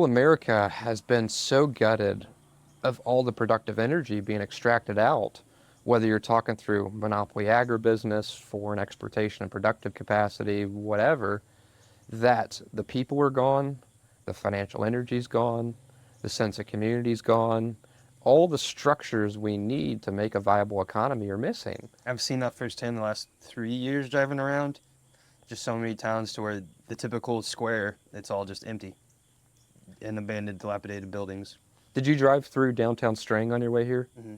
America has been so gutted of all the productive energy being extracted out, whether you're talking through monopoly agribusiness, foreign exportation and productive capacity, whatever, that the people are gone, the financial energy's gone, the sense of community's gone. All the structures we need to make a viable economy are missing. I've seen that firsthand the last 3 years driving around. Just so many towns to where the typical square, it's all just empty and abandoned, dilapidated buildings. Did you drive through downtown Strang on your way here? Hmm.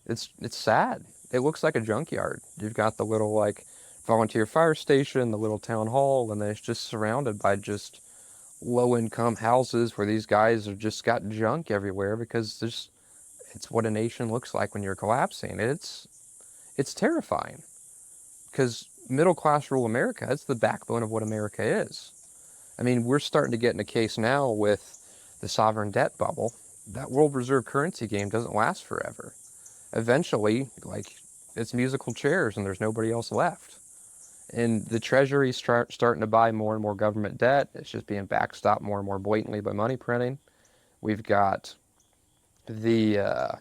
It's sad. It looks like a junkyard. You've got the little like volunteer fire station, the little town hall, and then it's just surrounded by just low income houses where these guys have just got junk everywhere because it's what a nation looks like when you're collapsing. It's terrifying because middle class rural America, it's the backbone of what America is. I mean, we're starting to get in a case now with the sovereign debt bubble. That world reserve currency game doesn't last forever. Eventually, like, it's musical chairs and there's nobody else left. And the Treasury's starting to buy more and more government debt. It's just being backstopped more and more blatantly by money printing. We've got the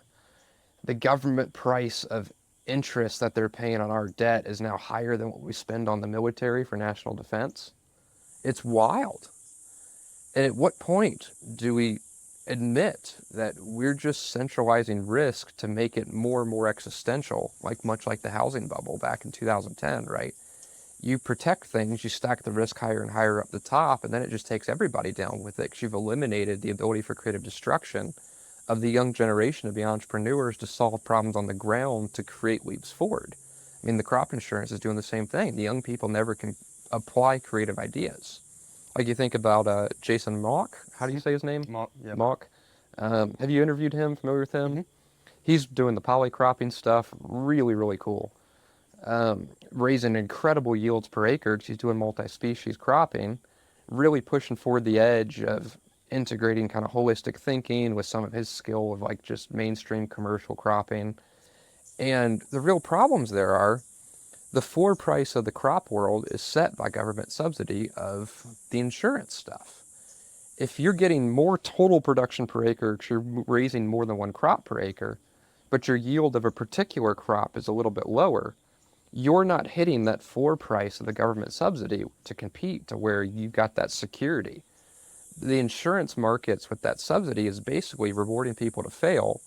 government price of interest that they're paying on our debt is now higher than what we spend on the military for national defense. It's wild. And at what point do we admit that we're just centralizing risk to make it more and more existential, like much like the housing bubble back in 2010, right? You protect things, you stack the risk higher and higher up the top, and then it just takes everybody down with it because you've eliminated the ability for creative destruction of the young generation to be entrepreneurs to solve problems on the ground to create leaps forward. I mean, the crop insurance is doing the same thing. The young people never can apply creative ideas. Like you think about Jason Mock. How do you say his name? Mock, yeah. Mock. Have you interviewed him? Familiar with him? Hmm. He's doing the polycropping stuff. Really, really cool. Raising incredible yields per acre 'cause he's doing multi-species cropping. Really pushing forward the edge of integrating kind of holistic thinking with some of his skill of like just mainstream commercial cropping. And the real problems there are the floor price of the crop world is set by government subsidy of the insurance stuff. If you're getting more total production per acre because you're raising more than one crop per acre, but your yield of a particular crop is a little bit lower, you're not hitting that floor price of the government subsidy to compete to where you got that security. The insurance markets with that subsidy is basically rewarding people to fail,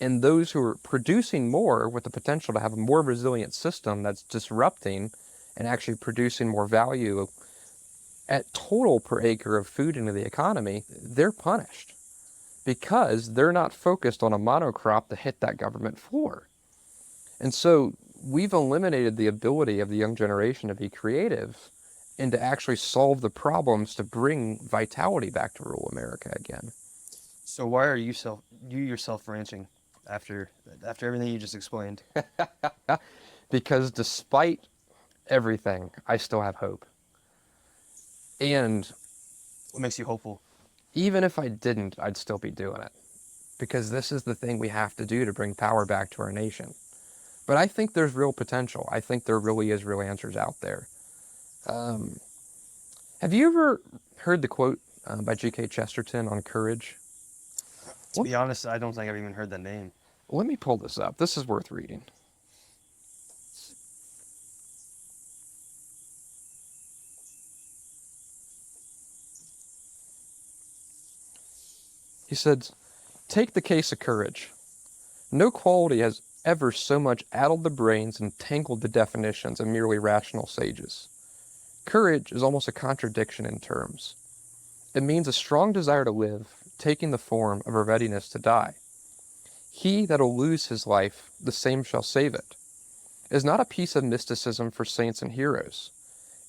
and those who are producing more with the potential to have a more resilient system that's disrupting and actually producing more value at total per acre of food into the economy, they're punished because they're not focused on a monocrop to hit that government floor. And so we've eliminated the ability of the young generation to be creative and to actually solve the problems to bring vitality back to rural America again. So why are you yourself ranching after everything you just explained? Because despite everything, I still have hope. And What makes you hopeful? even if I didn't, I'd still be doing it. Because this is the thing we have to do to bring power back to our nation. But I think there's real potential. I think there really is real answers out there. Have you ever heard the quote by G.K. Chesterton on courage? To be honest, I don't think I've even heard that name. Let me pull this up. This is worth reading. He said, "Take the case of courage. No quality has ever so much addled the brains and tangled the definitions of merely rational sages. Courage is almost a contradiction in terms. It means a strong desire to live, taking the form of a readiness to die. He that'll lose his life, the same shall save it. It is not a piece of mysticism for saints and heroes.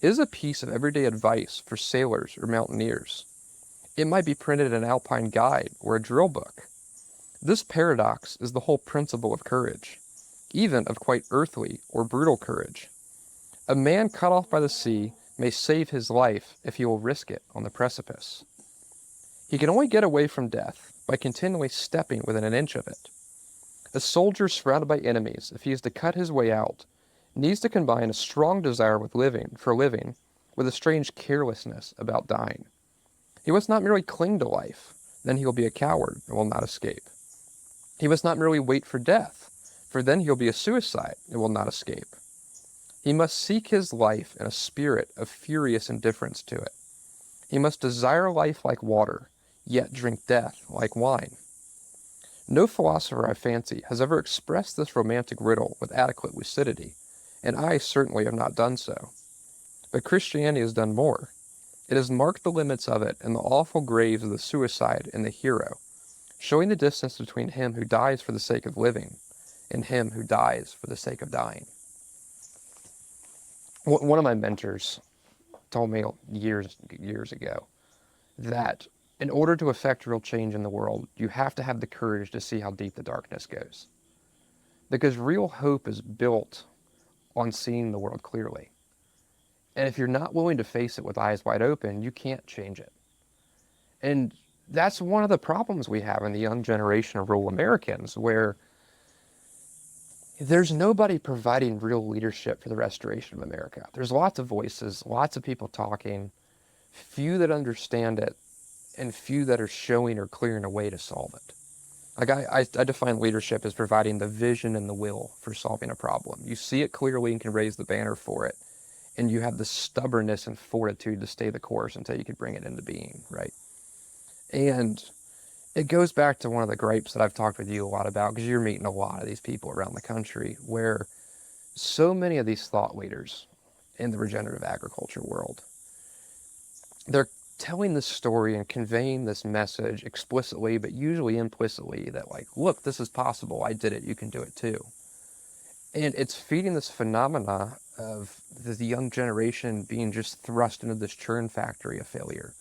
It is a piece of everyday advice for sailors or mountaineers. It might be printed in an Alpine guide or a drill book. This paradox is the whole principle of courage, even of quite earthly or brutal courage. A man cut off by the sea may save his life if he will risk it on the precipice. He can only get away from death by continually stepping within an inch of it. A soldier surrounded by enemies, if he is to cut his way out, needs to combine a strong desire for living with a strange carelessness about dying. He must not merely cling to life, then he will be a coward and will not escape. He must not merely wait for death, for then he'll be a suicide and will not escape. He must seek his life in a spirit of furious indifference to it. He must desire life like water, yet drink death like wine. No philosopher, I fancy, has ever expressed this romantic riddle with adequate lucidity, and I certainly have not done so. But Christianity has done more. It has marked the limits of it in the awful graves of the suicide and the hero, showing the distance between him who dies for the sake of living and him who dies for the sake of dying. One of my mentors told me years ago that in order to effect real change in the world, you have to have the courage to see how deep the darkness goes. Because real hope is built on seeing the world clearly. And if you're not willing to face it with eyes wide open, you can't change it. And that's one of the problems we have in the young generation of rural Americans, where there's nobody providing real leadership for the restoration of America. There's lots of voices, lots of people talking, few that understand it, and few that are showing or clearing a way to solve it. Like I define leadership as providing the vision and the will for solving a problem. You see it clearly and can raise the banner for it, and you have the stubbornness and fortitude to stay the course until you can bring it into being, right? And it goes back to one of the gripes that I've talked with you a lot about, because you're meeting a lot of these people around the country, where so many of these thought leaders in the regenerative agriculture world, they're telling this story and conveying this message explicitly, but usually implicitly, that like, look, this is possible. I did it. You can do it too. And it's feeding this phenomena of the young generation being just thrust into this churn factory of failure.